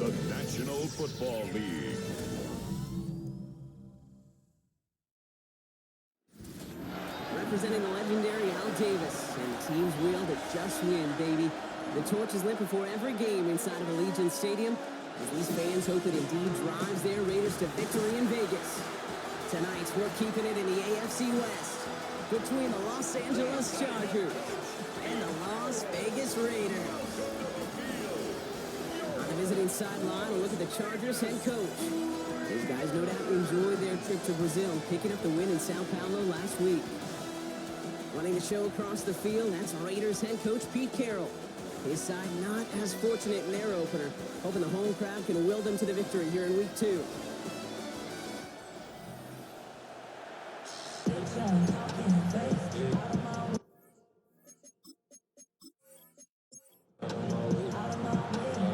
the National Football League. Representing the legendary Al Davis, and the team's wheel to just win, baby. The torch is lit before every game inside of Allegiant Stadium, as these fans hope it indeed drives their Raiders to victory in Vegas. Tonight, we're keeping it in the AFC West between the Los Angeles Chargers and the Las Vegas Raiders. On the visiting sideline, a look at the Chargers head coach. Those guys no doubt enjoyed their trip to Brazil, picking up the win in Sao Paulo last week. Running the show across the field, that's Raiders head coach Pete Carroll. His side not as fortunate in their opener, hoping the home crowd can will them to the victory here in week 2.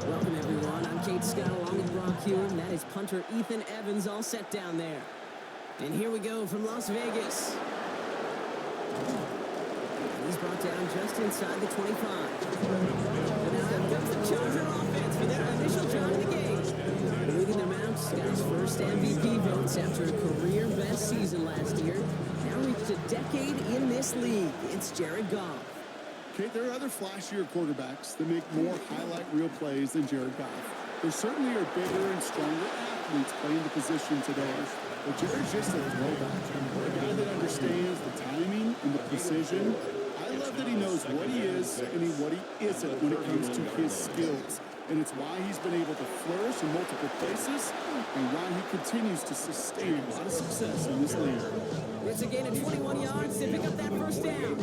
Welcome everyone, I'm Kate Scott along with Brock Hewitt, and that is punter Ethan Evans all set down there. And here we go from Las Vegas. He's brought down just inside the 25. And now out comes the Charger offense for their initial drive of the game. Leading them out, Scott's first MVP votes after a career-best season last year. Now reached a decade in this league. It's Jared Goff. Kate, there are other flashier quarterbacks that make more highlight reel plays than Jared Goff. There certainly are bigger and stronger athletes playing the position today. But Jared's just a throwback. A guy that understands the timing and the precision. I love that he knows what he is and what he isn't when it comes to his skills. And it's why he's been able to flourish in multiple places and why he continues to sustain a lot of success in this league. It's a gain of 21 yards to pick up that first down.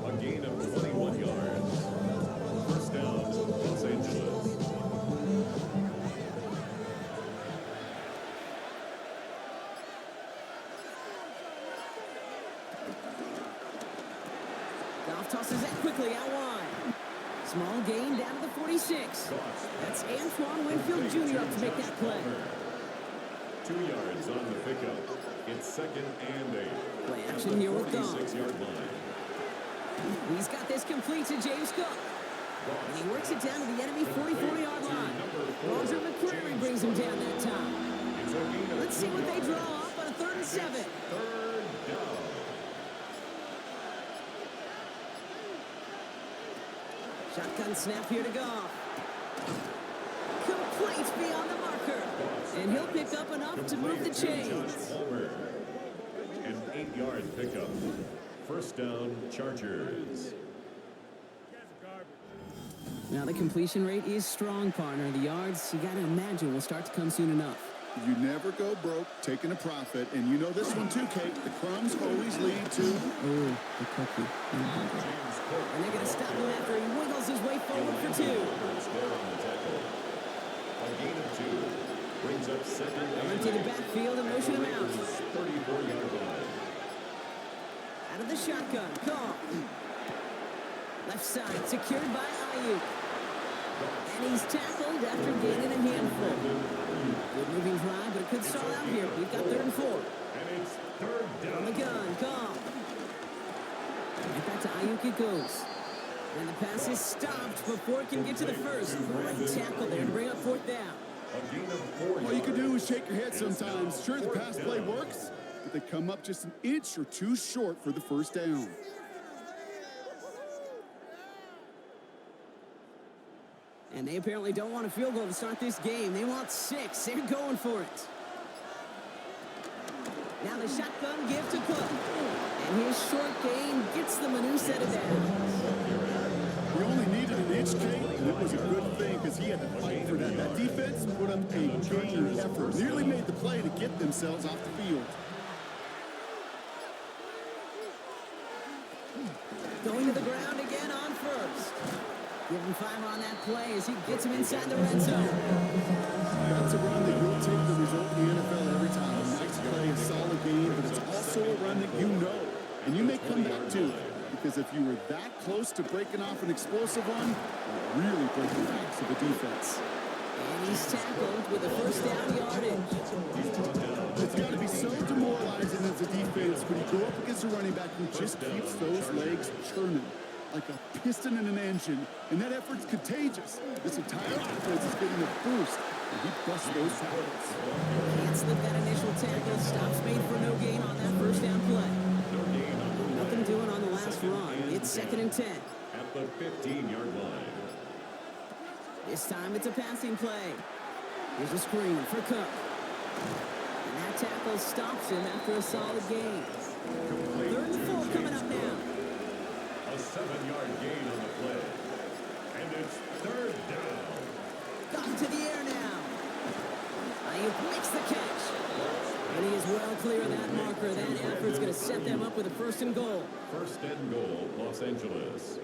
A gain of 21 yards. First down, Los Angeles. Goff tosses it quickly out wide. Small gain down to the 46. That's Antoine Winfield Jr. up to make that play. 2 yards on the pickup. It's 2nd and 8. Play action here with Goff. 46-yard line. He's got this complete to James Cook. And he works it down to the enemy 44-yard line. Roger McCreary brings him down that time. Let's see what they draw up on a 3rd and 7. Third down. Shotgun snap here to Goff. Complete beyond the marker. And he'll pick up enough to move the chains. An 8-yard pickup. First down, Chargers. Now the completion rate is strong, partner. The yards, you got to imagine, will start to come soon enough. You never go broke taking a profit, and you know this one too, Kate. The crumbs always lead to... Oh, the cookie. And they're going to stop him after he wiggles his way forward for 2. A gain of 2. Brings up 2nd and Empty the backfield and motion him out. 34-yard line. Out of the shotgun, Goff. Left side, secured by Ayuk. And he's tackled after gaining a handful. Good moving drive, but it could stall out here. We've got 3rd and 4. And it's 3rd down. On the gun, Goff. Right back to Ayuk it goes. And the pass is stopped before it can get to the first. Great tackle there to bring up 4th down. A gain of 4 All you can do is shake your head sometimes. Sure, the pass play works, but they come up just an inch or 2 short for the first down. And they apparently don't want a field goal to start this game. They want 6. They're going for it. Now the shotgun give to Cook. And his short gain gets them a new set of downs. He only needed an inch, Kate, and it was a good thing because he had to fight for that. That defense put up a game effort. Nearly made the play to get themselves off the field. Going to the ground again on first. Give him 5 on that play as he gets him inside the red zone. That's a run that will take the result in the NFL every time. A nice play, a solid game, but it's also a run that you know. And you may come back to, because if you were that close to breaking off an explosive one, you really break the backs of the defense. And he's tackled with a first down yardage. It's got to be so demoralizing as a defense when you go up against a running back who just keeps those legs churning. like a piston in an engine, and that effort's contagious. This entire offense is getting a boost, and he busts those tackles. Can't slip that initial tackle. Stops made for no gain on that first down play. No gain on the play. Nothing doing on the last Second run. and It's 2nd and 10. At the 15-yard line. This time it's a passing play. Here's a screen for Cook. And that tackle stops him after a solid gain. 3rd and 4 coming up now. A 7-yard gain on the play. And it's 3rd down. Got to the air now. Ayuk makes the catch. And he is well clear of that marker. That effort's going to set them up with a 1st and goal. 1st and goal, Los Angeles.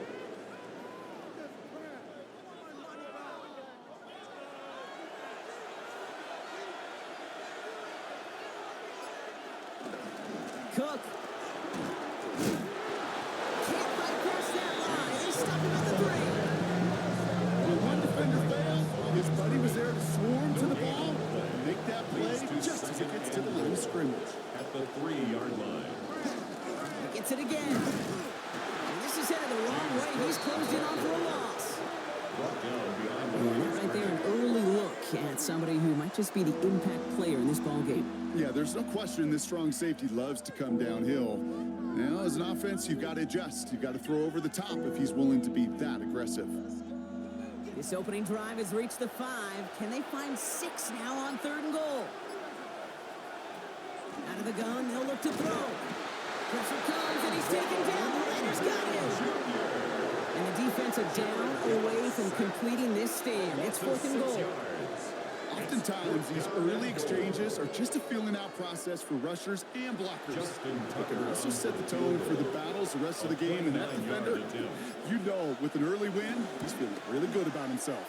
Cook. Can't bypass that line. They stop him at the 3. When one defender fails, his buddy was there to swarm to the ball and make that play just as it gets to the line of scrimmage. At the 3-yard line. He gets it again. And this is headed the wrong way. He's closed in on for a loss. Brought down behind the And right there, an early look at somebody who might just be the impact player in this ballgame. Yeah, there's no question this strong safety loves to come downhill. Now, as an offense, you've got to adjust. You've got to throw over the top if he's willing to be that aggressive. This opening drive has reached the 5. Can they find 6 now on 3rd and goal? Out of the gun, they'll look to throw. Pressure comes, and he's taken down. The Raiders got him. And the defense are down away from completing this stand. It's 4th and goal. Oftentimes, these early exchanges are just a feeling-out process for rushers and blockers. They can also set the tone for the battles the rest of the game, and that defender, you know, with an early win, he's feeling really good about himself.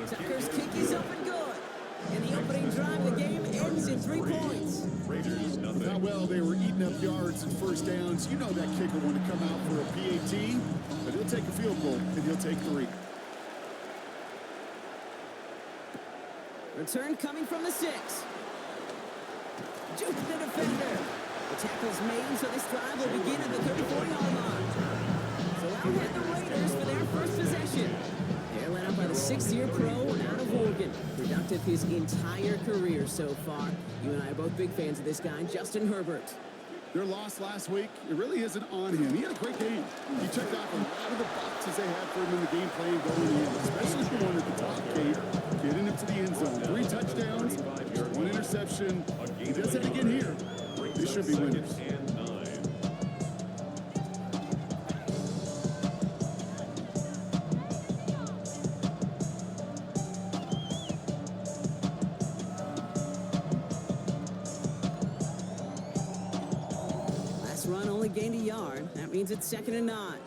Tucker's kick is up and good. In the opening drive, the game ends in 3 points. Raiders, With nothing. how well they were eating up yards and 1st downs, you know that kicker want to come out for a PAT, but he'll take a field goal, and he'll take 3. Return coming from the 6. Juke the defender. The tackle's made, so this drive will begin at the 34-yard line. So out head the Raiders for their first possession. They're led up by the 6th-year pro out of Oregon. Productive his entire career so far. You and I are both big fans of this guy, Justin Herbert. Their loss last week, it really isn't on him. He had a great game. He checked off a lot of the boxes they had for him in the game plan going in, especially the one at the top gate, getting him to the end zone. 3 touchdowns, 1 interception. He does it again here. They should be winners. 2nd and 9. Last run only gained a yard. That means it's 2nd and 9.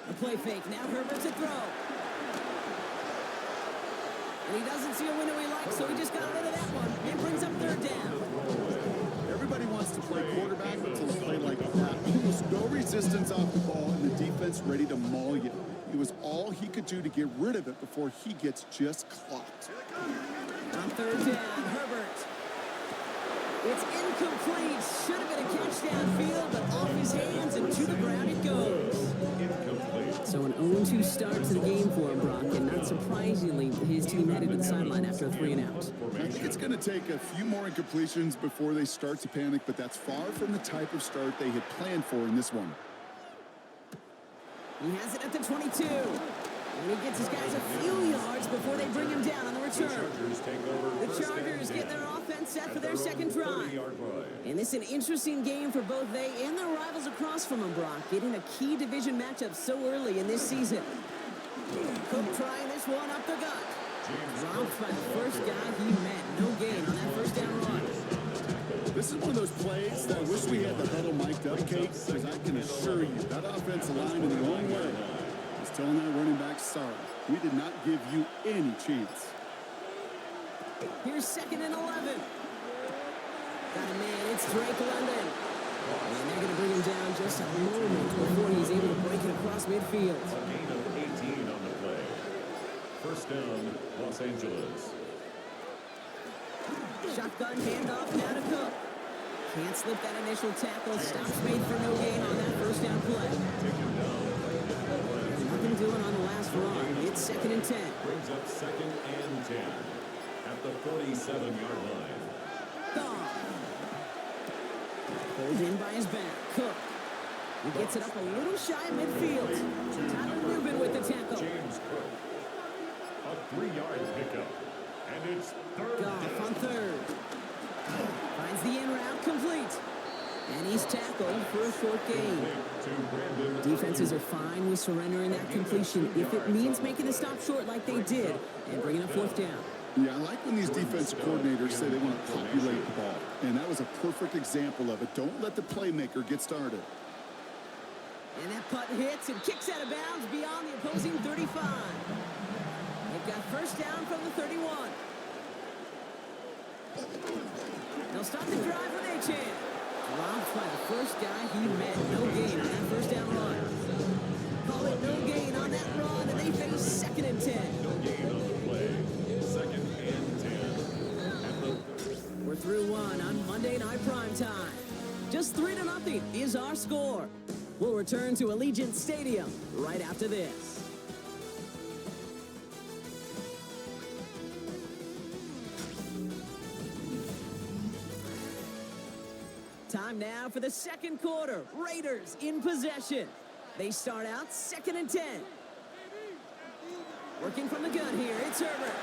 A play fake. Now Herbert to throw. And he doesn't see a window he likes, so he just got rid of that one. It brings up 3rd down. Everybody wants to play quarterback until they play like that. Almost no resistance off the ball and the defense ready to maul you. It was all he could do to get rid of it before he gets just clocked. On 3rd down, Herbert. It's incomplete. Should have been a catch downfield, but off his hands and to the ground it goes. Incomplete. So an 0-2 start to the game for him, Brock, and not surprisingly, his team headed to the sideline after a 3 and out. I think it's going to take a few more incompletions before they start to panic, but that's far from the type of start they had planned for in this one. He has it at the 22. And he gets his guys a few yards before they bring him down on the return. Chargers take over. The Chargers get their offense set for their second drive. 30-yard line. And this is an interesting game for both they and their rivals across from them, Brock, getting a key division matchup so early in this season. Cook trying this one up the gut. Dropped by the first guy he met. No gain on that 1st down run. This is one of those plays that I wish we had the huddle mic'd up, Kate, because I can assure you that offensive line in the wrong way is telling that running back, sorry, we did not give you any chance. Here's 2nd and 11. Got a man, it's Drake London. And they're going to bring him down just a moment before he's able to break it across midfield. A gain of 18 on the play. 1st down, Los Angeles. Shotgun handoff now to Cook. Can't slip that initial tackle. Stops made for no gain on that first down play. Nothing doing on the last run. It's 2nd and 10. Brings up 2nd and 10 at the 47-yard line. Gone. Pulled in by his back. Cook. He gets it up a little shy of midfield. Tyler Rubin with the tackle. James Cook. A 3-yard pickup. And it's 3rd Goff down. on 3rd. Finds the in route complete. And he's tackled for a short gain. Defenses are fine with surrendering that completion if it means making the stop short like they did and bringing up 4th down. Yeah, I like when these defensive coordinators say they want to populate the ball. And that was a perfect example of it. Don't let the playmaker get started. And that putt hits and kicks out of bounds beyond the opposing 35. They've got first down from the 31. They'll start the drive with Achane. Robbed by the first guy he met. No gain on that first down run. Call it no gain on that run, and they face 2nd and 10. No gain on the play. 2nd and 10. We're through one on Monday Night Prime Time. Just 3-0 is our score. We'll return to Allegiant Stadium right after this. Time now for the 2nd quarter. Raiders in possession. They start out 2nd and 10. Working from the gun here, it's Herbert.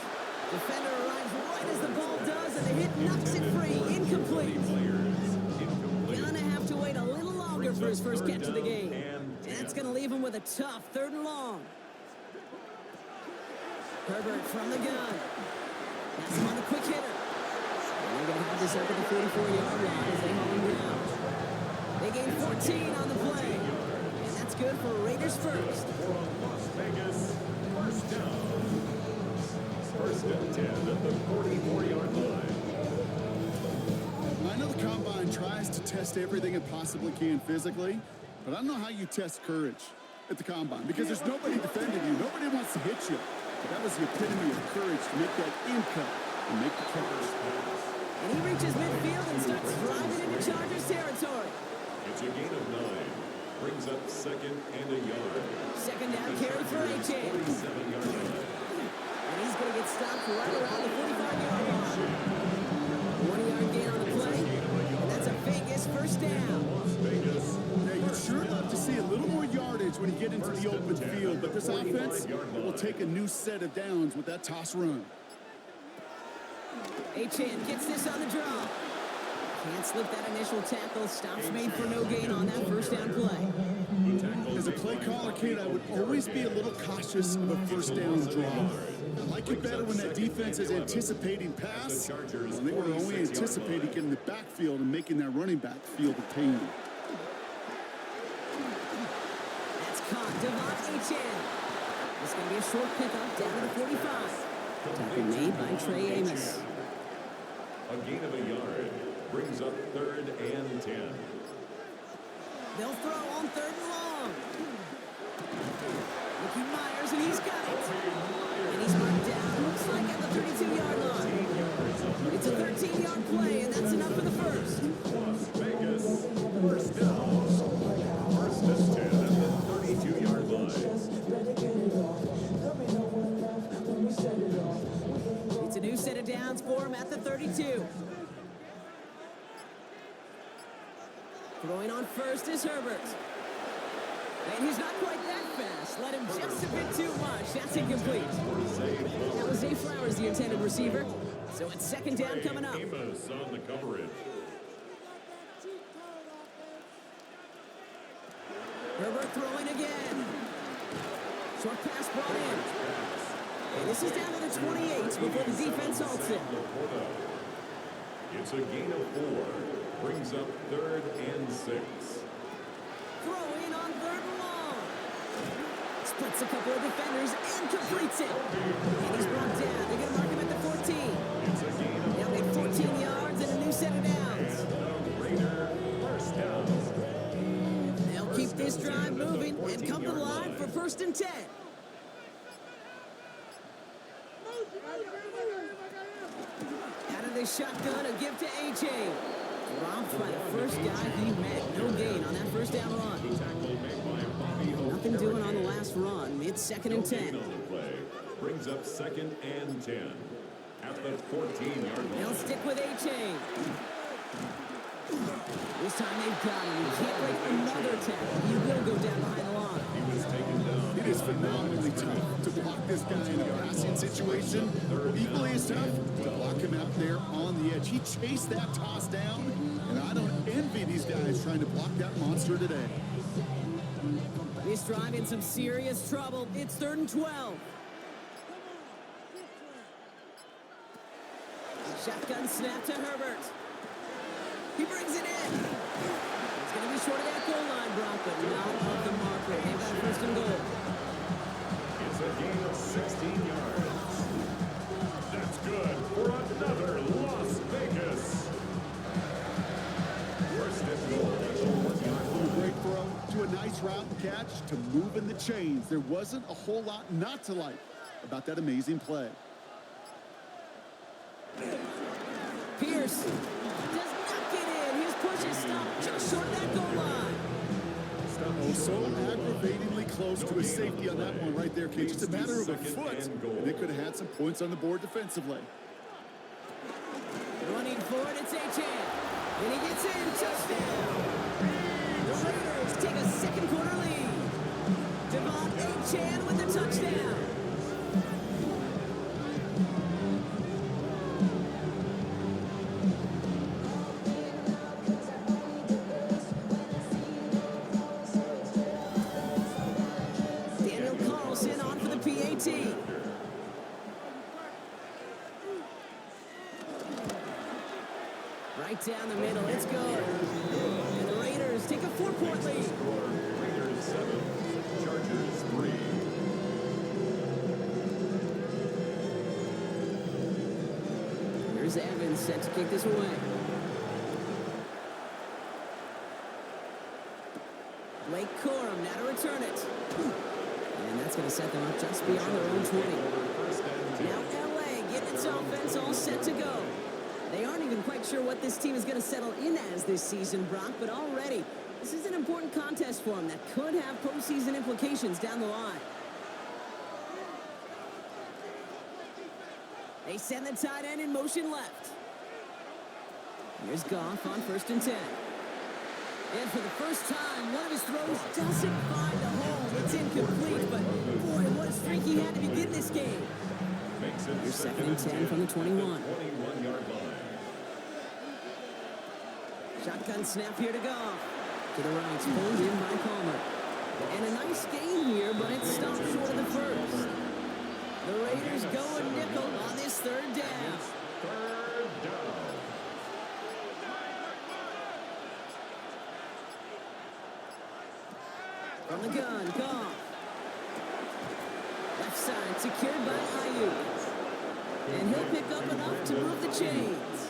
Defender arrives right as the ball does, and the hit knocks it free. Incomplete. Gonna have to wait a little longer for his first catch of the game. And that's gonna leave him with a tough 3rd and long. Herbert from the gun. That's him on the quick hitter. They're going to have this up at the 44-yard line as they hold him down. They gain 14 on the play. And that's good for Raiders first. Las Vegas, first down. 1st and 10 at the 44-yard line. I know the Combine tries to test everything it possibly can physically, but I don't know how you test courage at the Combine because there's nobody defending you. Nobody wants to hit you. But that was the epitome of courage to make that in cut and make the catch. And he reaches midfield and starts driving into Chargers territory. It's a gain of 9. Brings up 2nd and a yard. 2nd down carry for Achane. 47-yard line. And he's going to get stopped right around the 45-yard line. 1-yard gain on the play. And that's a Vegas first down. Las Vegas. Yeah, you'd sure love to see a little more yardage when you get into the open field, but this offense will take a new set of downs with that toss run. Achane gets this on the draw. Can't slip that initial tackle. Stops made for no gain on that first down play. As a play caller, kid, I would always be a little cautious of a first down draw. I like it better when that defense is anticipating pass, when they were only anticipating getting the backfield and making that running back feel the pain. That's caught. Devon Achane. It's going to be a short pickup down to the 45. Tackle made by Trey Amos. A gain of a yard. Brings up 3rd and 10. They'll throw on 3rd and long. Ricky Myers, and he's got it. And he's marked down. Looks like at the 32-yard line. It's a 13-yard play, and that's enough for the first. Las Vegas, first down. 1st and 10 at the 32-yard line. It's a new set of downs for him at the 32. Throwing on first is Herbert. And he's not quite that fast. Let him just a bit too much. That's incomplete. That was Zay Flowers, the intended receiver. So it's 2nd down coming up. Amos on the coverage. Herbert throwing again. Short pass brought in. And this is down to the 28 before the defense halts it. It's a gain of 4. Brings up 3rd and 6. Throwing on 3rd and long. Splits a couple of defenders and completes it. And he's brought down. They're going to mark him at the 14. It's a gain of They'll get 14 yards and a new set of downs. and a Raider first down. They'll keep this drive moving and come to the line for 1st and 10. Out of the shotgun, a give to Achane. Dropped by the first guy he met. No gain on that first down run. Tackle made by Bobby Nothing doing on the last run. It's second and 10. on the play. Brings up second and 10. At the 14-yard line. They'll stick with A-Chain. This time they've got him. He can't break another tackle. He will go down behind the line. He was taken down. It is phenomenally tough to block this guy in a passing situation. Equally as tough to block him out there on the edge. He chased that toss down, and I don't envy these guys trying to block that monster today. This drive in some serious trouble. It's 3rd and 12. Shotgun snap to Herbert. He brings it in. It's going to be short of that goal line, Brock, but not off the marker. They've got 1st and goal. It's a gain of 16 yards. That's good for another Las Vegas. 1st and goal. From a great throw to a nice route and catch to moving the chains. There wasn't a whole lot not to like about that amazing play. Pierce does not get in. His push is stopped just short of that goal line. Oh, so aggravatingly close to a safety on that one right there, Kate. Just a matter of a foot, and they could have had some points on the board defensively. Running forward, it's A-Chan. And he gets in. Touchdown. The Raiders take a second quarter lead. Devon A-Chan with the touchdown. Right down the middle, it's good. And the Raiders take a 4-point lead. Raiders 7, Chargers 3. Here's Evans set to kick this away. Blake Corum now to return it. And that's going to set them up just beyond their own 20. Now LA getting its offense all set to go. They aren't even quite sure what this team is going to settle in as this season, Brock, but already this is an important contest for them that could have postseason implications down the line. They send the tight end in motion left. Here's Goff on 1st and 10. And for the first time, one of his throws doesn't find a hole. It's incomplete, but boy, what a streak he had to begin this game. Here's 2nd and 10 from the 21. 21-yard line. Shotgun snap here to Goff. To the right, pulled in by Palmer. And a nice gain here, but it's stopped short of the first. The Raiders go a nickel on this 3rd down. 3rd down. From the gun, Goff. Left side secured by Ayuk. And he'll pick up enough to move the chains.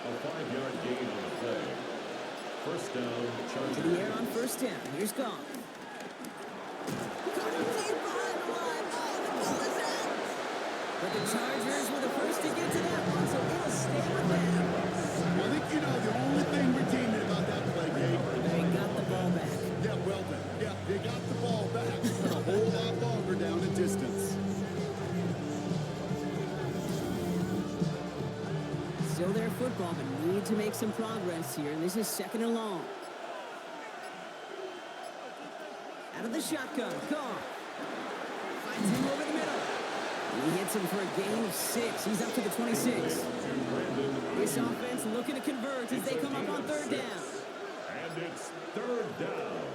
A 5-yard gain on the play. 1st down, Chargers. To the air on 1st down. Here's Goff. But the Chargers were the first to get to that one, so it'll stay with them. I think you know the only thing redeeming about that play, Gabe. They got the ball back. Yeah, well done. Yeah, they got the ball back, but a whole lot longer down in distance. Still their football, but need to make some progress here. And this is 2nd and long. Out of the shotgun, Goff. Finds him over the middle. He hits him for a gain of 6. He's up to the 26. This offense looking to convert as they come up on 3rd down. And it's 3rd down.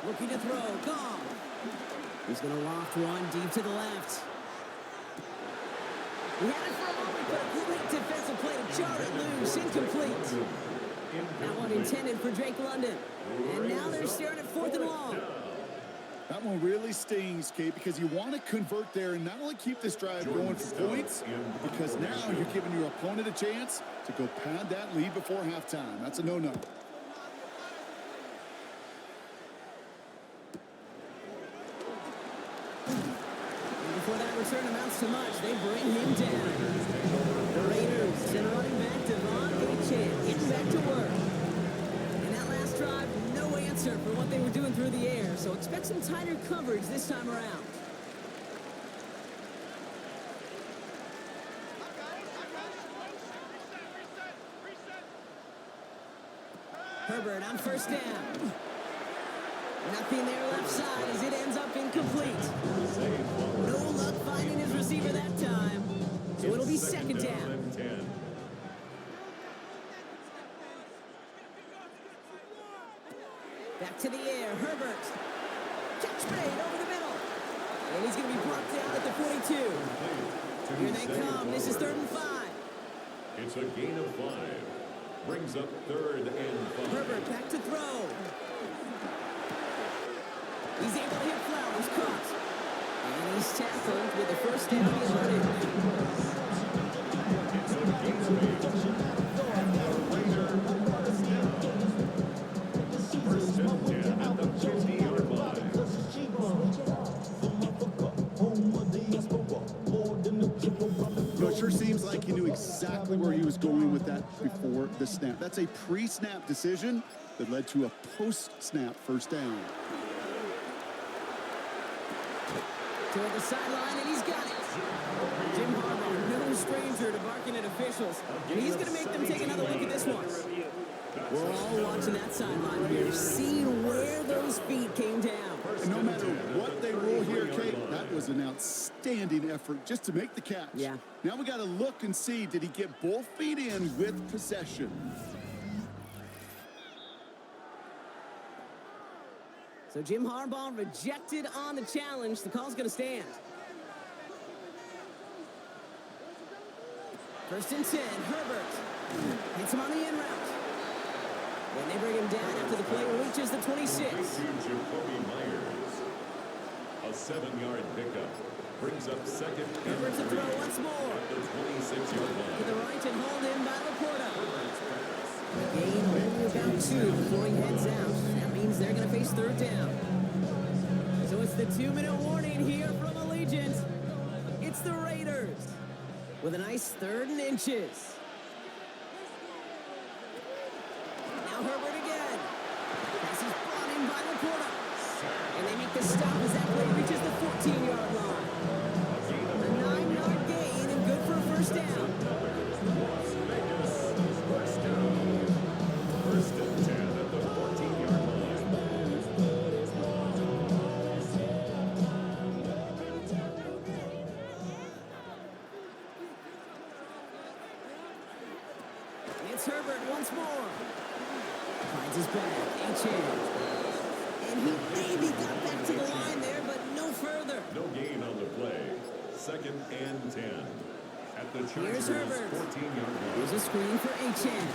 Looking to throw, Goff. He's going to loft one deep to the left. He had it for a moment, but a great defensive play to jar it loose. Incomplete. That one intended for Drake London. And now they're staring at 4th and long. That one really stings, Kate, because you want to convert there and not only keep this drive going for points, because now you're giving your opponent a chance to go pad that lead before halftime. That's a no-no. Before that return, turn amounts to much. They bring him down. The Raiders send running back Devon Achane getting back to work. And that last drive, no answer for what they were doing through the air. So expect some tighter coverage this time around. Herbert on first down. Nothing there left side as it ends up incomplete. No luck finding his receiver that time. So it'll be second down. Back to the air, Herbert. Catch made over the middle. And he's going to be brought down at the 42. Here they come. This is 3rd and 5. It's a gain of 5. Brings up 3rd and 5. Herbert back to throw. He's able to hit Flowers, caught. And he's tackled with the first down yardage. It's a gain of 8. First and 10 at the 50-yard line. No, it sure seems like he knew exactly where he was going with that before the snap. That's a pre-snap decision that led to a post-snap first down. Toward the sideline, and he's got it. Jim Harbaugh, no stranger to barking at officials. And he's going to make them take another look at this one. We're all watching that sideline here, seeing where those feet came down. And no matter what they rule here, Kate, that was an outstanding effort just to make the catch. Yeah. Now we got to look and see, did he get both feet in with possession? So Jim Harbaugh rejected on the challenge. The call's going to stand. 1st and 10, Herbert hits him on the in route. And they bring him down after the play reaches the 26. Jacoby Myers. A 7-yard pickup. Brings up 2nd and 3. Herbert to throw once more. At the 26-yard line. To the right and hauled in by Laporta. Gain only about 2 before he heads out. That means they're going to face 3rd down. So it's the 2-minute warning here from Allegiant. It's the Raiders with a nice 3rd and inches. Now Herbert again. Pass is brought in by Laporta. And they make the stop as that play reaches the 14-yard line. A 9-yard gain and good for a first down. Las Vegas, first down. 1st and 10 at the 14-yard line. It's Herbert once more. Finds his back, Achane. And he maybe got back to the line there, but no further. No gain on the play. 2nd and 10. At the Here's Chargers' Herbert. 14-yard line. Here's a screen for Achane.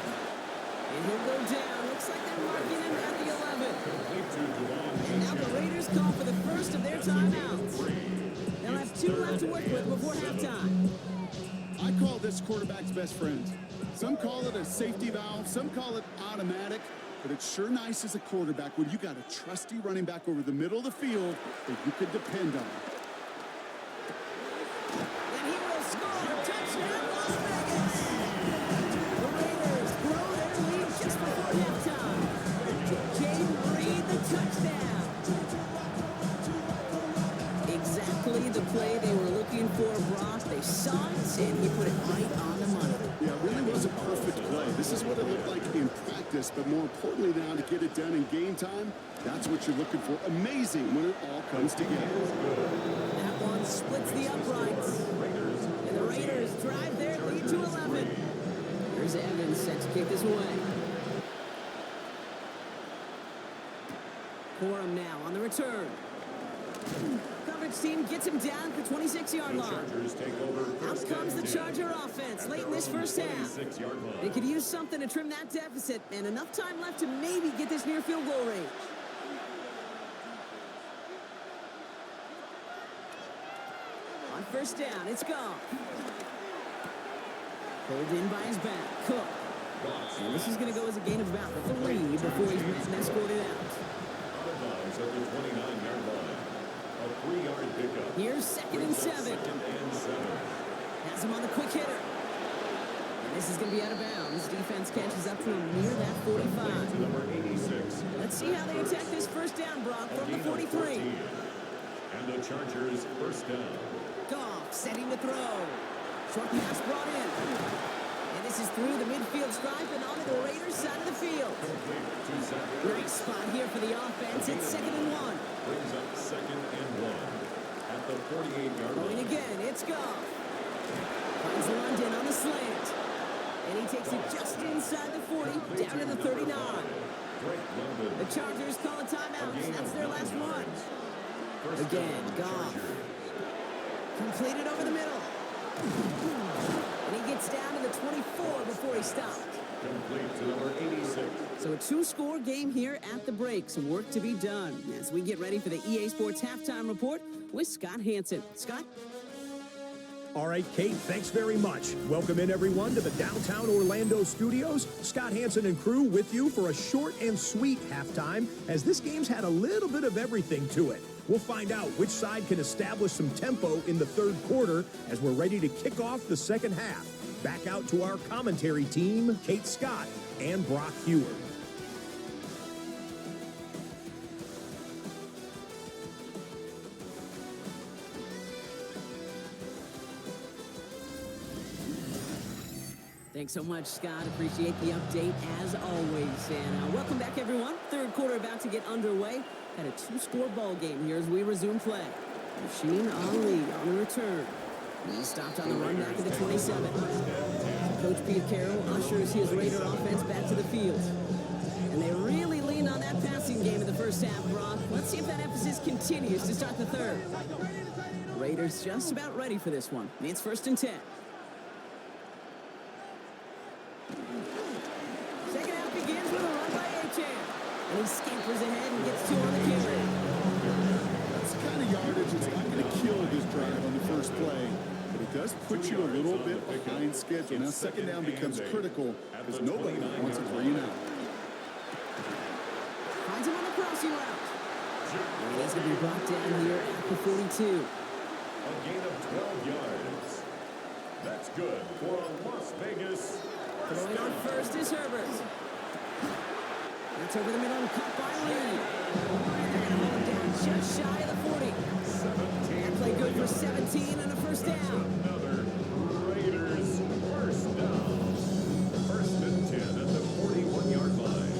And he'll go down. Looks like they're marking him at the 11. Complete to Devon And now the Raiders call for the first of their timeouts. They'll have 2 left to work with before halftime. I call this quarterback's best friend. Some call it a safety valve, some call it automatic, but it's sure nice as a quarterback when you got a trusty running back over the middle of the field that you can depend on. And he will score. Touchdown, Las Vegas. The Raiders grow their lead just before halftime. Jaden Reed, the touchdown. Exactly the play they were looking for, Brock. They saw it, and he put it right on the money. Yeah, it really was a perfect play. This is what it looked like in practice, but more importantly now to get it done in game time, that's what you're looking for. Amazing when it all comes together. That one splits the uprights. And the Raiders drive their lead to 11. Here's Evans set to kick this away. Corum now on the return. Coverage team gets him down at the 26-yard line. Chargers take over. Out comes the Charger offense late in this first half. They could use something to trim that deficit, and enough time left to maybe get this near field goal range. On first down, it's gone. Pulled in by his back, Cook. And this is going to go as a gain of about 3 before he's escorted out. Out of bounds at the 29-yard line. A A 3-yard pickup. Here's second and 7. Second and 7. Has him on the quick hitter. And this is going to be out of bounds. Defense catches up to him near that 45. To number 86. Let's see how they attack this first down, Brock, from the 43. And the Chargers first down. Goff setting to throw. Short pass brought in. And this is through the midfield stripe and onto the Raiders side of the field. Nice spot here for the offense. It's second and 1. Brings up second and 1 at the 48-yard line. Going again, it's Goff. Finds London on the slant. And he takes it just inside the 40, down to the 39. The Chargers call a timeout. That's their last one. Again, Goff. Completed over the middle. And he gets down to the 24 before he stopped. Complete to number 86. So a 2-score game here at the break. Some work to be done as we get ready for the EA Sports Halftime Report with Scott Hansen. Scott? All right, Kate, thanks very much. Welcome in, everyone, to the downtown Orlando studios. Scott Hansen and crew with you for a short and sweet halftime, as this game's had a little bit of everything to it. We'll find out which side can establish some tempo in the third quarter as we're ready to kick off the second half. Back out to our commentary team, Kate Scott and Brock Heward. Thanks so much, Scott. Appreciate the update as always. And welcome back, everyone. Third quarter about to get underway. Had a 2-score ball game here as we resume play. Machine Ali on the return. He stopped on the run back at the 27. Coach Pete Carroll ushers his Raider offense back to the field. And they really leaned on that passing game in the first half, Brock. Let's see if that emphasis continues to start the third. Raiders just about ready for this one. It's first and 10. Second half begins with a run by A-Chan. And he scampers ahead and gets 2 on the carry. That's the kind of yardage that's not going to kill his drive on the first play. But it does put you a little bit behind schedule. Now second down becomes critical because nobody wants a 3 and out. Finds him on the crossing route. And he's going to be brought down here at the 42. A gain of 12 yards. That's good for a Las Vegas. Throwing on first is Herbert. That's over the middle and caught by Lee. And they're going to hold him down just shy of the 40. That play good for 17 and a first down. Another Raiders first down. First and 10 at the 41-yard line.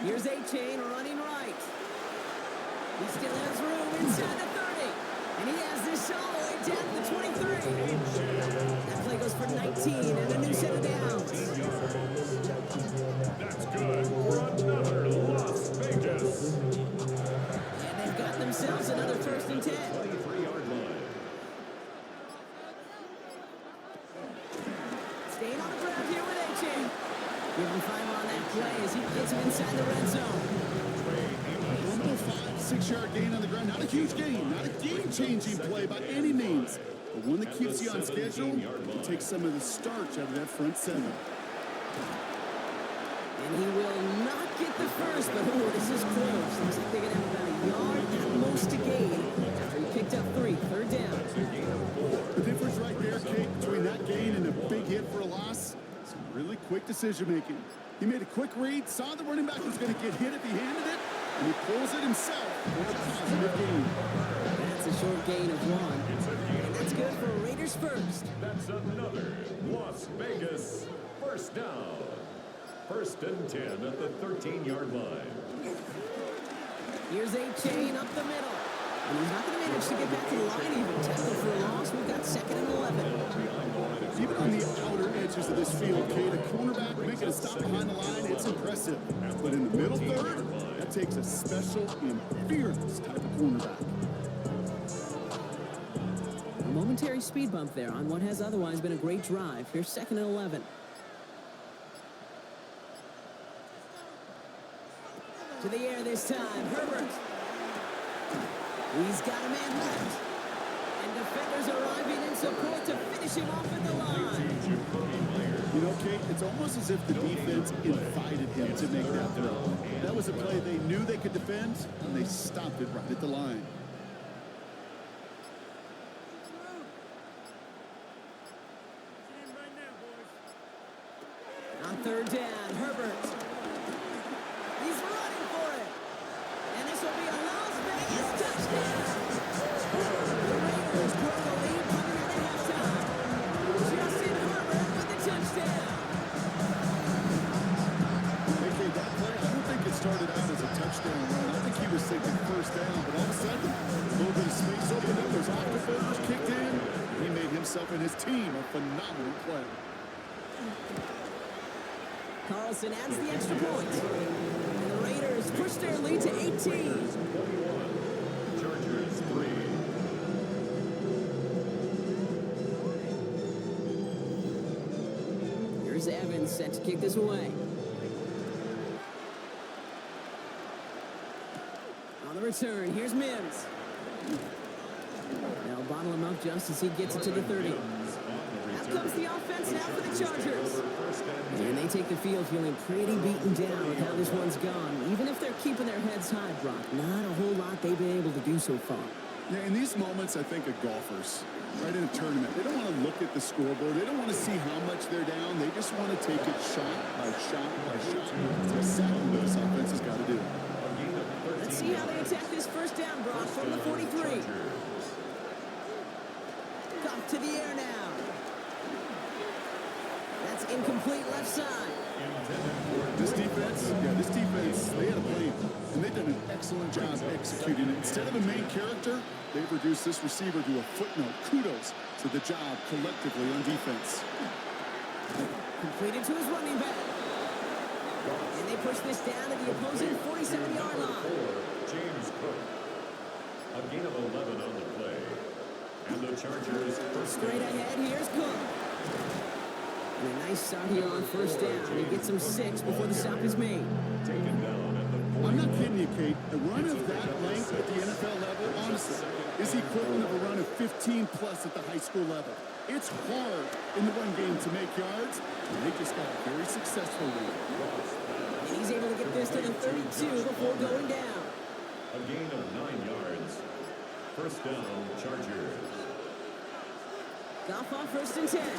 Here's A-Chain running right. He still has room inside the 30. And he has this all the way down to the 23. That play goes for 19 and a new set of downs. That's good for another Las Vegas. And they've got themselves another first and 10. 23-yard line. Staying on the ground here with A-Chain. Give him 5 on that play as he gets him inside the red zone. Almost 5-6-yard gain on the ground. Not a huge gain, not a game-changing play by any means, but one that keeps you on schedule and takes some of the starch out of that front 7. And he will not get the first, but oh, this is close. Looks like they're going to have about a yard at most to gain after he picked up 3. Third down. The difference right there, Kate, between that gain and a big hit for a loss, some really quick decision-making. He made a quick read, saw the running back was going to get hit if he handed it, and he pulls it himself for a positive gain. That's a short gain of 1. And that's good for Raiders first. That's another Las Vegas first down. First and 10 at the 13-yard line. Here's A-Chain up the middle. And he's not going to manage to get back to the line even. Tackle for a loss. We've got second and 11. Even on the outer edges of this field, Kate, a cornerback making a stop behind the line, it's impressive. But in the middle third, that takes a special and fearless type of cornerback. A momentary speed bump there on what has otherwise been a great drive. Here's second and 11. To the air this time. Herbert. He's got a man left. And defenders arriving in support to finish him off at the line. You know, Kate, it's almost as if the defense invited him to make that throw. That was a play they knew they could defend, and they stopped it right at the line. On third down, Herbert. He's running for it. And this will be a Las Vegas touchdown. The Raiders grow the lead coming into halftime. Justin Herbert with the touchdown. Okay, that play, I don't think it started out as a touchdown run. I think he was thinking first down, but all of a sudden, a little bit of space opened up. Those off-defenders kicked in. He made himself and his team a phenomenal play. Carlson adds the extra point. And the Raiders push their lead to 18. 21. Chargers 3. Here's Evans set to kick this away. On the return, here's Mims. They'll bottle him up just as he gets it to the 30. Out comes the offense now for the Chargers. And they take the field feeling pretty beaten down with how this one's gone. Even if they're keeping their heads high, Brock, not a whole lot they've been able to do so far. Yeah, in these moments, I think of golfers, right, in a tournament. They don't want to look at the scoreboard. They don't want to see how much they're down. They just want to take it shot by shot by shot. That's exactly what this offense has got to do. Let's see how they attack this first down, Brock, from the 43. Off to the air now. That's incomplete left side. This defense, they had a plan, and they've done an excellent job executing it. Instead of a main character, they've reduced this receiver to a footnote. Kudos to the job collectively on defense. Completed to his running back. And they push this down to the opposing 47-yard line. James Cook. A gain of 11 on the play. And the Chargers first Straight ahead, here's Cook. And a nice start here on first down. He gets him 6 before the stop is made. taken down at the 40. I'm not kidding you, Kate. A run of that length at the NFL level, honestly, is the equivalent of a run of 15-plus at the high school level. It's hard in the run game to make yards, and they just got a very successful one. And he's able to get this to the 32 before going down. A gain of 9 yards. First down, Chargers. Goff on first and 10. Coming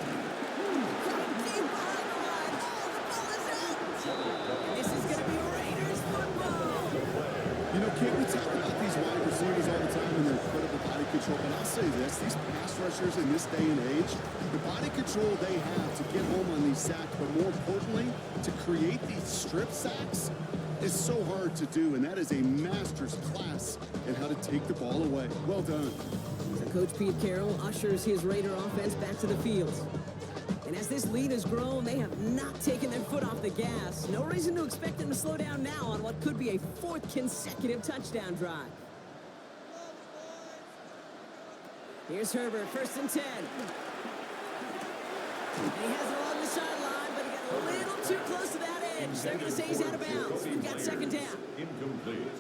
deep behind the line. Oh, the ball is out. And this is going to be Raiders football. You know, Kate, we talk about these wide receivers all the time and their incredible body control, but I'll say this, these pass rushers in this day and age, the body control they have to get home on these sacks, but more importantly, to create these strip sacks is so hard to do, and that is a master's class in how to take the ball away. Well done. So Coach Pete Carroll ushers his Raider offense back to the field. And as this lead has grown, they have not taken their foot off the gas. No reason to expect them to slow down now on what could be a 4th consecutive touchdown drive. Here's Herbert, first and 10. And he has it along the sideline, but he got a little too close to that edge. They're going to say he's out of bounds. We've got second down. Incomplete.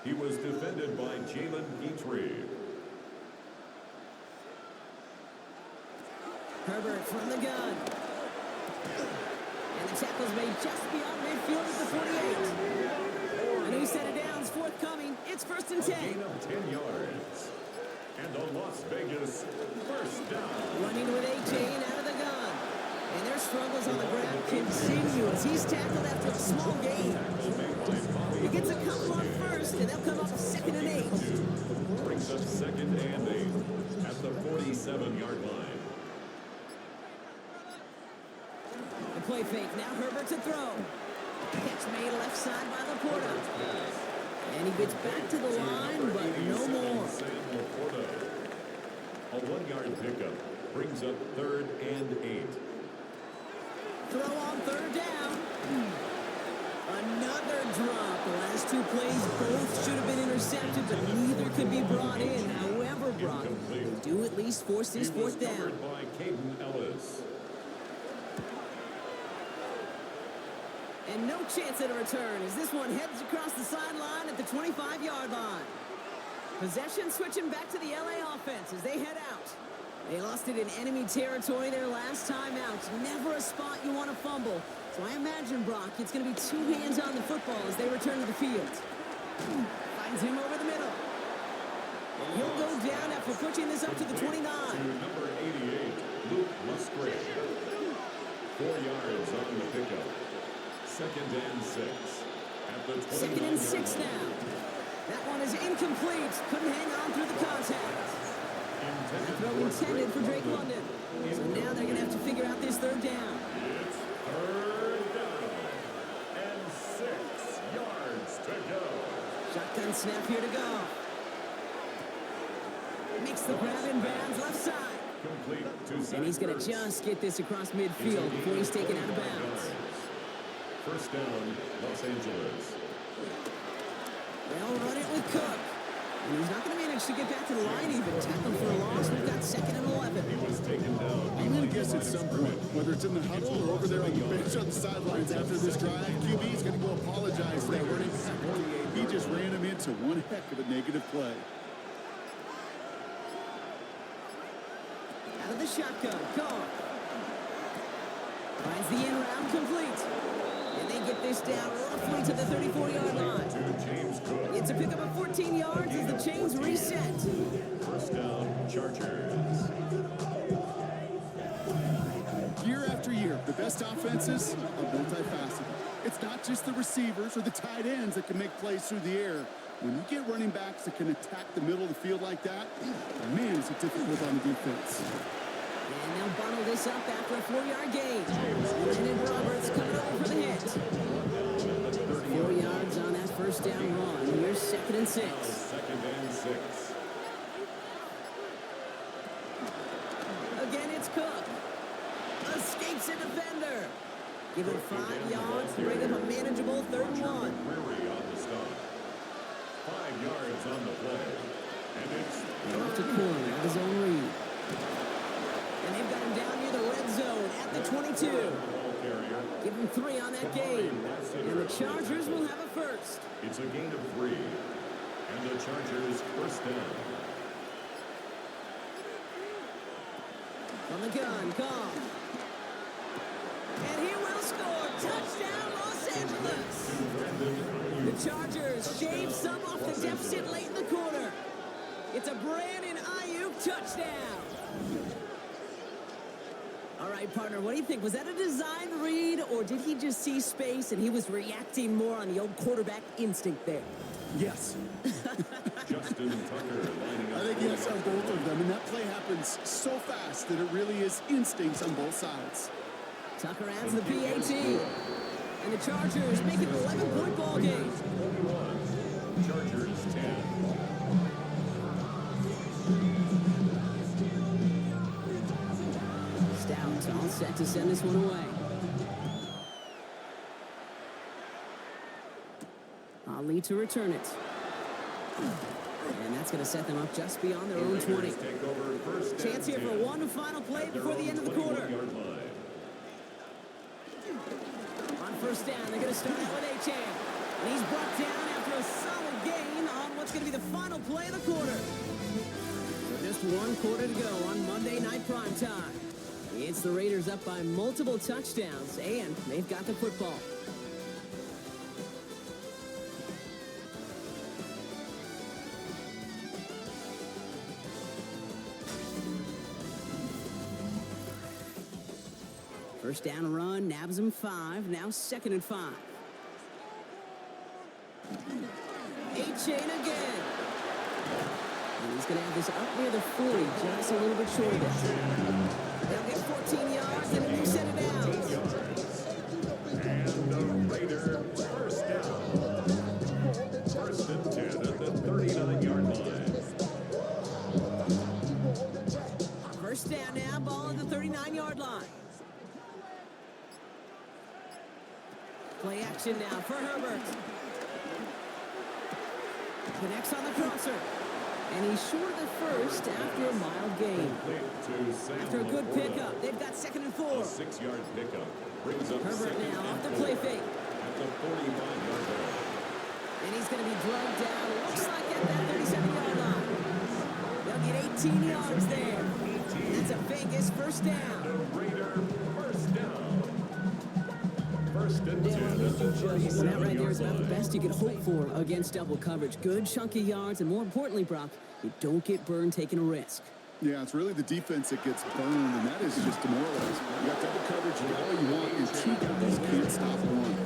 He was defended by Jalen Petrie. Herbert from the gun. And the tackle's made just beyond midfield at the 48. A new set of downs forthcoming. It's first and 10. Gain of 10 yards. And the Las Vegas first down. Running with A-Chain out of the gun. And their struggles on the ground continue as he's tackled after a small gain. He gets a couple on first, and they'll come up second and 8. Brings up second and 8 at the 47-yard line. The play fake. Now Herbert to throw. Catch made left side by Laporta. And he gets back to the line, but no more. A 1-yard pickup brings up third and 8. Throw on third down. Another drop. The last 2 plays both should have been intercepted, but neither could be brought in. However, Brock, they do at least force this 4th down. Covered by Caden Ellis. And no chance at a return as this one heads across the sideline at the 25-yard line. Possession switching back to the LA offense as they head out. They lost it in enemy territory their last time out. Never a spot you want to fumble. So I imagine, Brock, it's going to be two hands on the football as they return to the field. Finds him over the middle. And he'll go down after pushing this up to the 29. Number 88, Luke Musgrave. 4 yards on the pickup. 2nd and 6. At the 2nd and 6 now. That one is incomplete. Couldn't hang on through the contact. That throw intended for Drake London. So now they're going to have to figure out this 3rd down. It's 3rd down. And 6 yards to go. Shotgun snap here to go. Makes the grab in bounds left side. Complete to And he's going to just get this across midfield before he's taken out of bounds. 1st down, Los Angeles. They'll run it with Cook. And he's not going to manage to get back to the line even. Tackle for a loss. We've got 2nd and 11. He was taken down. I'm going to guess at some point, whether it's in the huddle or over there on the bench on the sidelines after this drive, QB's going to go apologize to that running back. He just ran him into one heck of a negative play. Out of the shotgun. Gone. Finds the in route complete. And they get this down roughly to the 34-yard line. To James Cook. It's a pickup of 14 yards as the chains reset. 1st down, Chargers. Year after year, the best offenses are multifaceted. It's not just the receivers or the tight ends that can make plays through the air. When you get running backs that can attack the middle of the field like that, man, is it difficult on the defense. And they'll bundle this up after a 4-yard gain. Lieutenant Roberts coming over for the hit. 4 yards on that 1st down run. Here's 2nd and 6. 2nd and 6. Again, it's Cook. Escapes a defender. Give him 5 yards to bring up a manageable 3rd and 1. Weary on the stop. 5 yards on the play. And it's Off to corner at his own read. And they've got him down near the red zone at the 22. ball carrier. Give him 3 on that game. And the Chargers will have a first. It's a gain of 3. And the Chargers 1st down. On the gun, Cobb. And he will score. Touchdown, Los Angeles. The Chargers shave some off the deficit late in the quarter. It's a Brandon Ayuk touchdown. All right, partner, what do you think? Was that a design read, or did he just see space and he was reacting more on the old quarterback instinct there? Yes. Justin Tucker lining up. I think yes on both of them, and that play happens so fast that it really is instincts on both sides. Tucker adds the PAT. And the Chargers make it an 11-point ball game. 21. Chargers 10. Stout all set to send this one away. Ali to return it. And that's going to set them up just beyond their own 20. Take over 1st Chance here for one final play before the end of the quarter. On 1st down, they're going to start out with Achane. And he's brought down after a solid gain on what's going to be the final play of the quarter. So just 1 quarter to go on Monday Night Primetime. It's the Raiders up by multiple touchdowns, and they've got the football. First down run, nabs him 5, now 2nd and 5. Achane again. And he's going to have this up near the 40, just a little bit short of it. They'll get 14 yards and a new set of downs. And the Raiders 1st down. 1st and 10 at the 39-yard line. 1st down now, ball at the 39-yard line. Play action now for Herbert. Connects on the crosser. And he's short of the first after a mild gain. After a good pickup, they've got 2nd and 4. A 6-yard pickup brings up Herbert 2nd now off the and play 4 fake. at the 45-yard line. And he's going to be drugged down. Looks like at that 37-yard line. 18 yards there. That's a Vegas first down. The Raider first down. First and 10 at the Well, that right there is 37-yard about the line. best you could hope for against double coverage. Good chunky yards, and more importantly, Brock, you don't get burned taking a risk. Yeah, it's really the defense that gets burned, and that is just demoralizing. You got double coverage, you got all you want, and two guys can't stop one.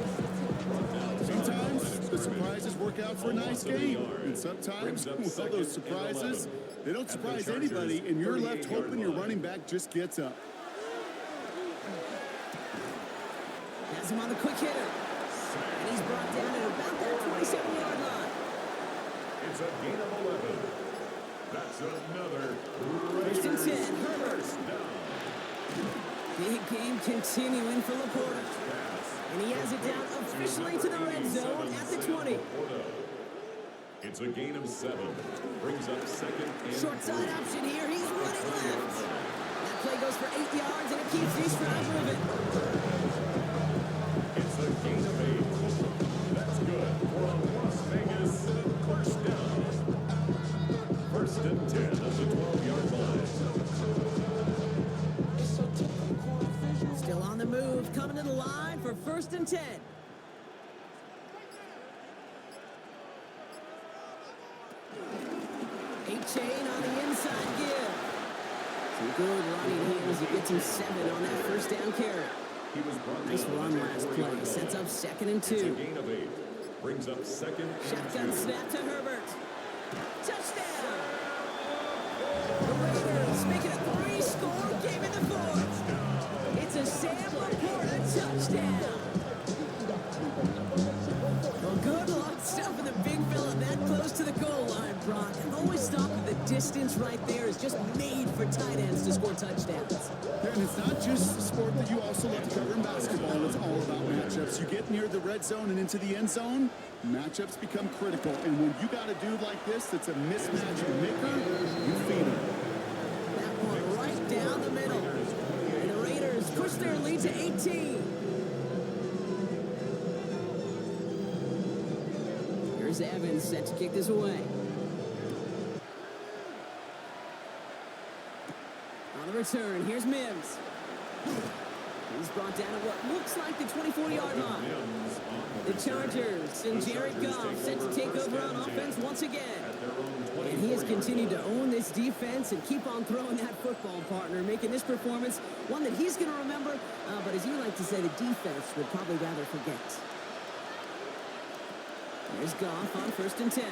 Sometimes the surprises work out for a nice game, and sometimes, well, those surprises, they don't surprise anybody, and you're left hoping your running back just gets up. Has him on the quick hitter. And he's brought down at about that 27-yard line. It's a gain of 11. That's another First and 10, Raiders Herbert. first down. Big game continuing for Laporta. And he has it down officially to the red zone at the 20. It's a gain of 7. Brings up second and Short side 3. option here. He's running left. That play goes for 8 yards, and it keeps these drives moving. It's a gain of 8. That's good for a Las Vegas first down. First and 10 at the 12-yard line. Still on the move, coming to the line for first and 10. Chain on the inside give. Some good running here as he gets him 7 on that first down carry. He was brought Nice down run at the last 40-yard play. line. Sets up second and It's a 2. gain of 8. Brings up second and Shotgun 2. snap to Herbert. Touchdown! The Raiders make it a 3-score game in the fourth. It's a Sam Laporta touchdown. Well, good luck stuffing the big fella that close to the goal line, Brock. I've always thought that the distance right there is just made for tight ends to score touchdowns. Yeah, and it's not just the sport that you also love to cover in basketball. It's all about matchups. You get near the red zone and into the end zone, matchups become critical. And when you got a dude like this that's a mismatch maker, you feed him. That one right down the middle. And the Raiders push their lead to 18. Here's Evans set to kick this away. On the return, here's Mims. He's brought down at what looks like the 24-yard line. The Chargers and Jared Goff set to take over on offense once again. And he has continued to own this defense and keep on throwing that football, partner, making this performance one that he's going to remember, but as you like to say, the defense would probably rather forget. There's Goff on first and 10.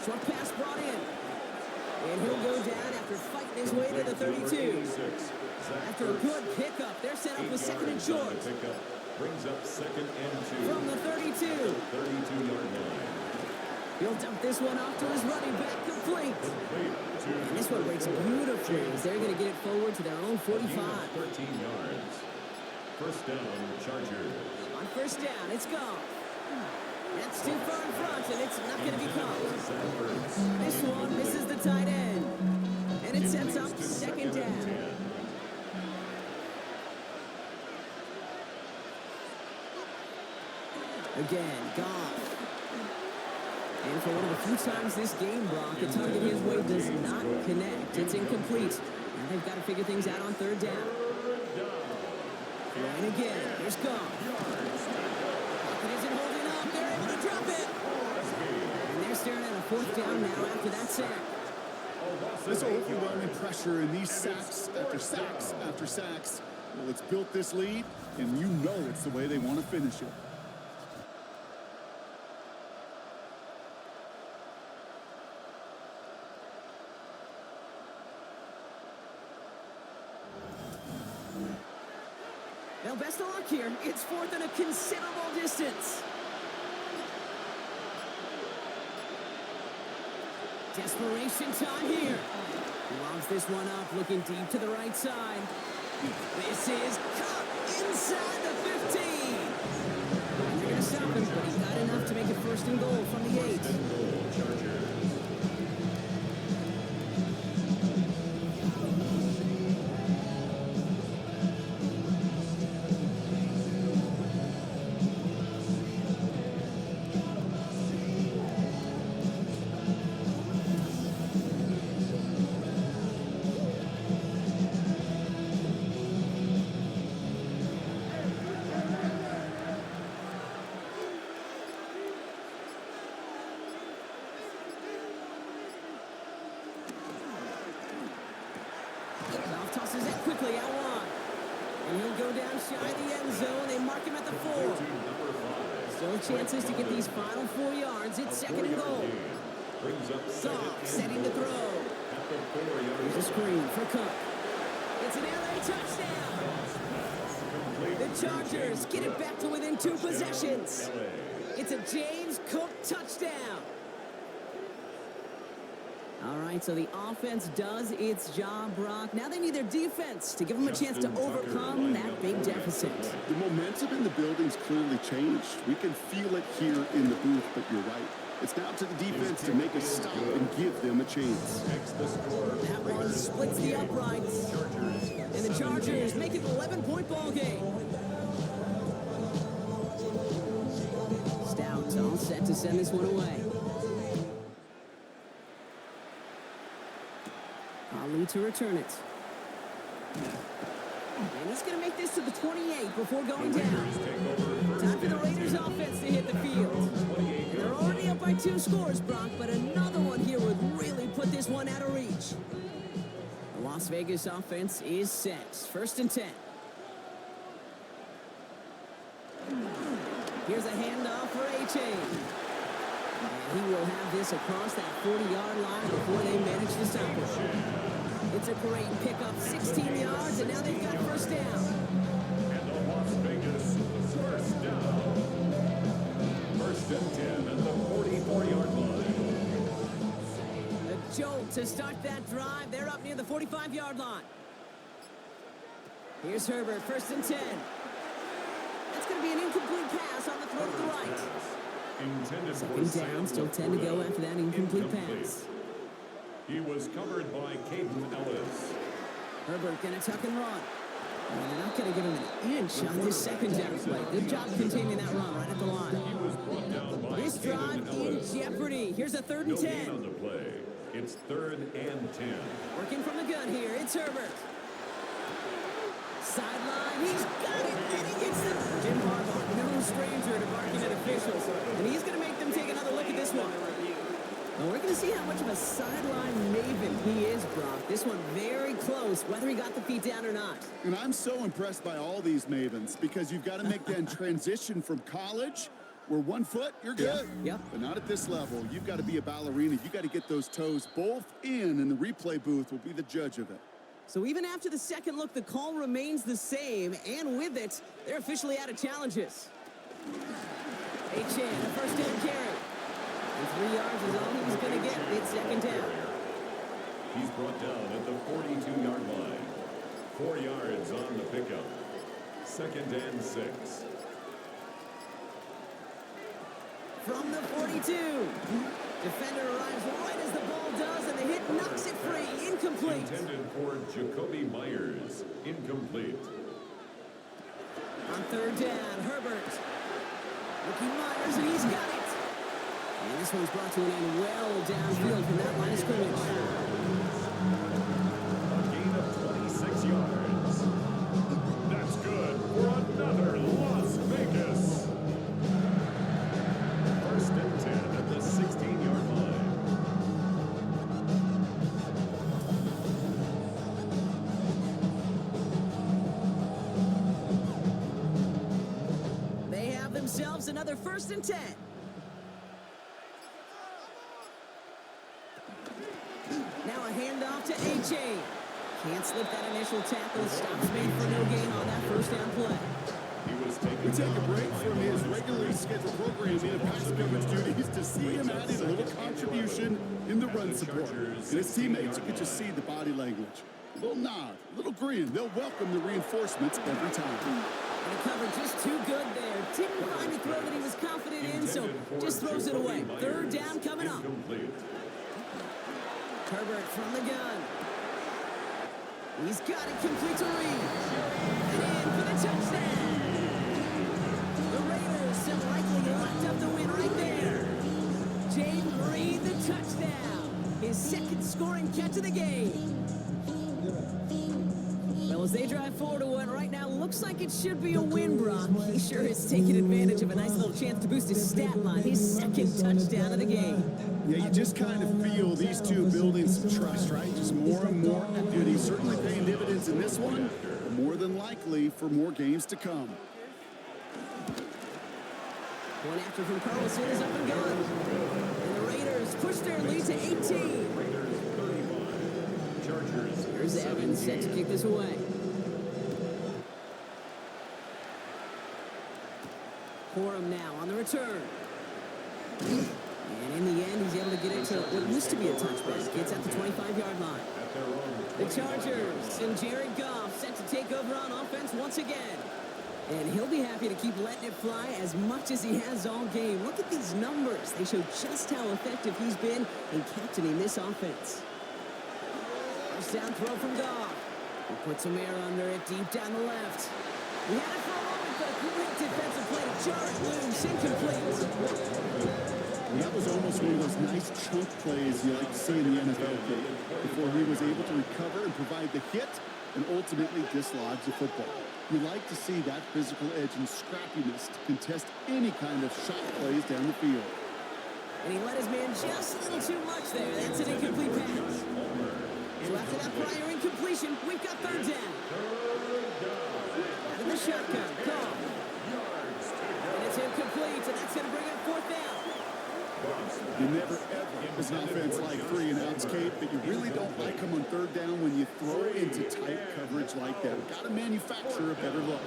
Short pass brought in. And he'll go down after fighting his way to the 32. After a good pickup, they're set up with second and short. Brings up second and 2. From the 32. 32-yard line. He'll dump this one off to his running back, complete. And this one breaks beautifully as they're going to get it forward to their own 45. 13 yards. First down, Chargers. On first down, it's Goff. That's too far in front, and it's not going to be caught. This one misses the tight end. And it sets up second down. Again, Goff. And for one of the few times this game, Brock, the target his way does not connect. It's incomplete. Now they've got to figure things out on third down. And again, there's Goff. Pocket isn't holding up. They're able to drop it. And they're staring at a fourth down now after that sack. This overwhelming pressure and these sacks after sacks after sacks, well, it's built this lead, and you know it's the way they want to finish it. Well, best of luck here. It's fourth and a considerable distance. Desperation time here. Lobs this one up, looking deep to the right side. This is caught inside the 15. And they're going to stop him, but he got enough to make it first and goal from the 8. quickly out wide. And he'll go down shy of the end zone. They mark him at the 4. Still chances to get these final 4 yards. It's second and goal. Goff setting to throw. Here's a screen for Cook. It's an LA touchdown. The Chargers get it back to within 2 possessions. It's a James Cook touchdown. All right, so the offense does its job, Brock. Now they need their defense to give them a chance to overcome that big deficit. The momentum in the building's clearly changed. We can feel it here in the booth, but you're right. It's now to the defense to make a stop and give them a chance. That one splits the uprights. And the Chargers make it an 11-point ball game. Stout all set to send this one away. Ali to return it. And he's going to make this to the 28 before going down. Time for the Raiders offense to hit the field. And they're already up by 2 scores, Brock, but another one here would really put this one out of reach. The Las Vegas offense is set. First and 10. Here's a handoff for A-Chain. And he will have this across that 40-yard line before they manage to stop it. It's a great pickup, 16 yards, and now they've got first down. And the Las Vegas first down. First and 10 at the 44-yard line. A jolt to start that drive. They're up near the 45-yard line. Here's Herbert, first and 10. That's going to be an incomplete pass on the throw to the right. Second down, still 10 to go after that incomplete pass. He was covered by Caden Ellis. Herbert gonna tuck and run. And they're not gonna give him an inch on this second down play. Good job containing that run right at the line. He was brought down by This drive in jeopardy. Here's a third and 10. on the play. It's third and 10. Working from the gun here. It's Herbert. Sideline. He's got it. And he gets it. Jim Harbaugh, no stranger to barking at officials. And he's gonna make them take another look at this one. Well, we're going to see how much of a sideline maven he is, Brock. This one very close, whether he got the feet down or not. And I'm so impressed by all these mavens because you've got to make that transition from college where 1 foot, you're good. Yep. But not at this level. You've got to be a ballerina. You've got to get those toes both in, and the replay booth will be the judge of it. So even after the second look, the call remains the same, and with it, they're officially out of challenges. A-Chan, a first down carry. And 3 yards is all he's going to get. It's second down. He's brought down at the 42-yard line. 4 yards on the pickup. Second and 6. From the 42. Defender arrives right as the ball does, and the hit knocks it free. Incomplete. Intended for Jacoby Myers. Incomplete. On third down, Herbert. Ricky Myers, and he's got it. And this one's brought to an end well downfield from that line of scrimmage. A gain of 26 yards. That's good for another Las Vegas. First and 10 at the 16-yard line. They have themselves another first and 10. Now a handoff to A-Chain. Can't slip that initial tackle. Stops made for no gain on that first down play. We take a break from his regularly scheduled programming of pass coverage duties to see him adding a little contribution in the run support. And his teammates, you can just see the body language. A little nod, a little grin. They'll welcome the reinforcements every time. And the cover just too good there. Didn't find the throw that he was confident in, so just throws it away. Third down coming up. Herbert from the gun. He's got it complete to Reed. And in for the touchdown. The Raiders still likely locked up the win right there. Jaden Reed, the touchdown. His second scoring catch of the game. Well, as they drive forward to what right now looks like it should be a win, Brock. He sure is taking advantage of a nice little chance to boost his stat line. His second touchdown of the game. Yeah, you just kind of feel these two building some trust, right? Just more and more activity. Certainly paying dividends in this one, but more than likely for more games to come. One after from Carlson is up and gone. And the Raiders push their lead to 18. Here's Evans set to kick this away. Corum now on the return. And in the end, he's able to get it to what used to be a touchback. Gets at the 25-yard line. The Chargers and Jared Goff set to take over on offense once again. And he'll be happy to keep letting it fly as much as he has all game. Look at these numbers. They show just how effective he's been in captaining this offense. First down throw from Goff. He puts some air under it deep down the left. He had it for a moment, but a great defensive play to jar it loose, incomplete. And that was almost one of those nice chunk plays you like to see in the NFL game before he was able to recover and provide the hit and ultimately dislodge the football. You like to see that physical edge and scrappiness to contest any kind of shot plays down the field. And he let his man just a little too much there. That's an incomplete pass. So after that prior incompletion, we've got third down. Out of the shotgun, Goff. And it's incomplete, and that's going to bring up fourth down. You never ever, as an offense, like 3 and outs, Kate, but you really don't like them on third down when you throw into tight coverage like that. Got to manufacture a better look.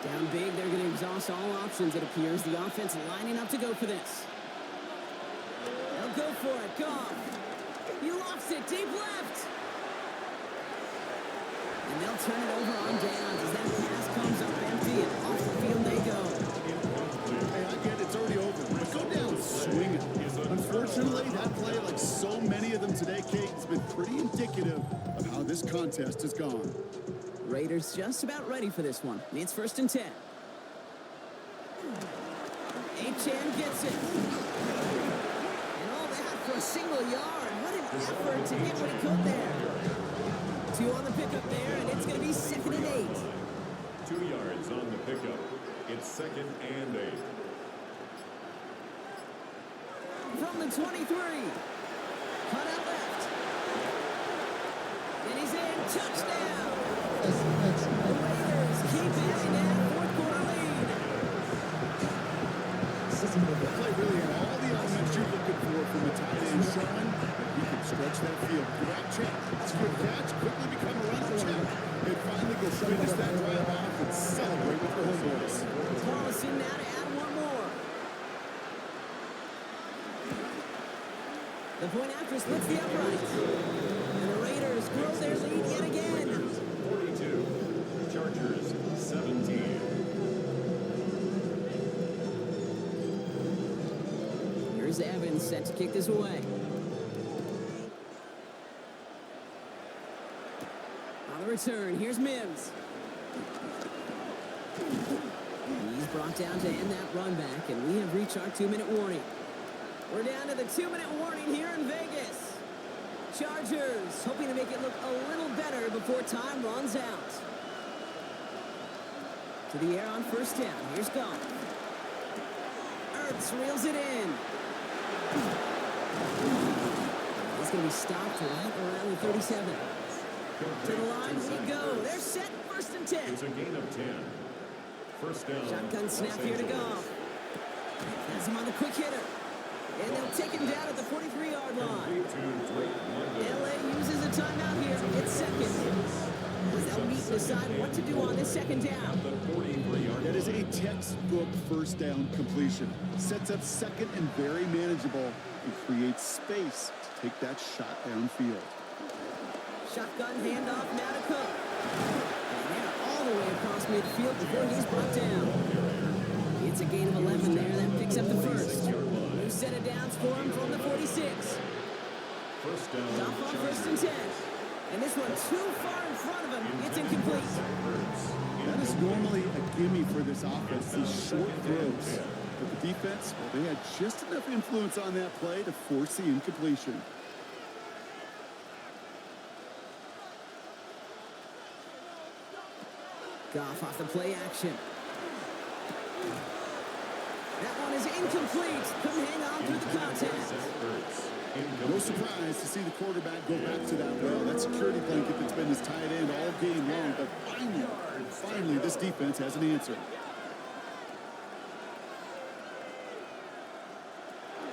Down big, they're going to exhaust all options, it appears. The offense lining up to go for this. They'll go for it. Goff. He lofts it deep left. And they'll turn it over on downs as that pass comes up empty and off the field they go. Hey, I get it's already over. But go down swinging. Unfortunately, that play, like so many of them today, Kate, has been pretty indicative of how this contest has gone. Raiders just about ready for this one. It's first and 10. Achane gets it. And all that for a single yard. What an effort to get what he could there. 2 on the pickup there, and it's going to be 2nd and 8. 2 yards on the pickup. It's 2nd and 8. From the 23. Cut out left. And he's in. Touchdown. The Raiders keep adding that fourth-quarter lead. The play really had all the elements you're looking for from a tight end, Sherman. He can stretch that field. Grab check. It's a good catch. Quickly become a runner check. And finally go finish that drive off and celebrate with the homeboys. Carlson now to add one more. The point after splits the upright. And the Raiders grow their lead yet again. 42. Chargers 17. Here's Evans set to kick this away. On the return, here's Mims. He's brought down to end that run back, and we have reached our 2-minute warning. We're down to the 2-minute warning here in Vegas. Chargers hoping to make it look a little better before time runs out. To the air on first down. Here's Goff. Ertz reels it in. He's going to be stopped right around the 37. To the line we go. They're set first and 10. It's a gain of 10. First down. Shotgun snap here to Goff. Has him on the quick hitter. And they'll take him down at the 43-yard line. LA uses a timeout here. It's second. They'll meet and decide what to do on this second down. That is a textbook first down completion. Sets up second and very manageable and creates space to take that shot downfield. Shotgun handoff now to Cook. And they're all the way across midfield before he's brought down. It's a gain of 11 there. That picks up the first. New set of downs for him from the 46. First down. Stop on first and 10. And this one too far in front of him. It's incomplete. That is normally a gimme for this offense, these short throws. But the defense, well, they had just enough influence on that play to force the incompletion. Goff off the play action. That one is incomplete. Couldn't hang on through the contact. No surprise to see the quarterback go back to that well. That security blanket that's been his tight end all game long. But finally, this defense has an answer.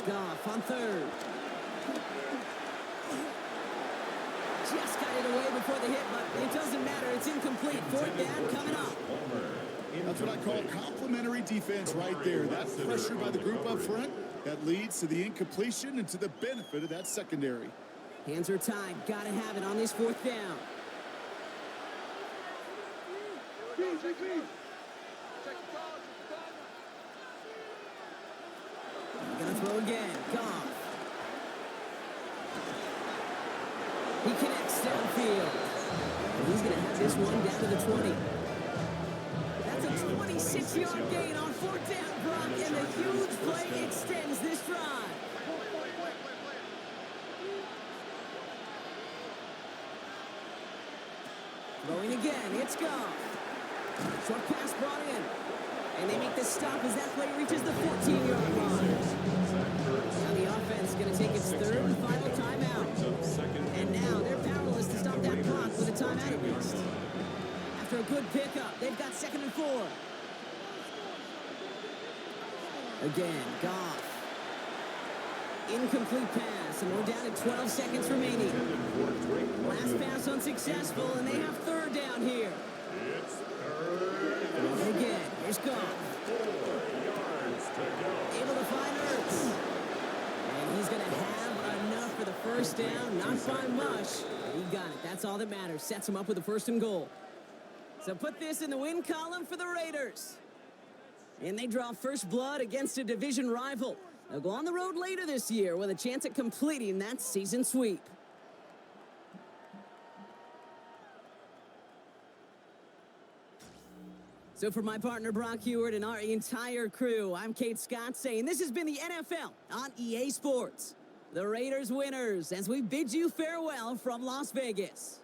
Goff on third. Just got it away before the hit, but it doesn't matter. It's incomplete. Fourth down coming up. That's what I call complimentary defense right there. That pressure by the group up front, that leads to the incompletion and to the benefit of that secondary. Hands are tied. Got to have it on this fourth down. Gonna throw again. Goff. He connects downfield. And he's gonna have this one down to the 20. That's a 26-yard gain on fourth down, Brock, and the huge play extends this drive. Throwing again, it's Goff. Short pass brought in. And they make the stop as that play reaches the 14-yard line. Now the offense is going to take its third and final timeout. And now they're powerless to stop that clock with a timeout at least. After a good pickup, they've got 2nd and 4. Again, Goff. Incomplete pass, and we're down to 12 seconds remaining. Last pass unsuccessful, and they have third down here. And again, here's Goff. Able to find Ertz. And he's going to have enough for the first down. Not by much. He got it. That's all that matters. Sets him up with a 1st and goal. So put this in the win column for the Raiders. And they draw first blood against a division rival. They'll go on the road later this year with a chance at completing that season sweep. So for my partner Brock Heward and our entire crew, I'm Kate Scott saying this has been the NFL on EA Sports. The Raiders winners as we bid you farewell from Las Vegas.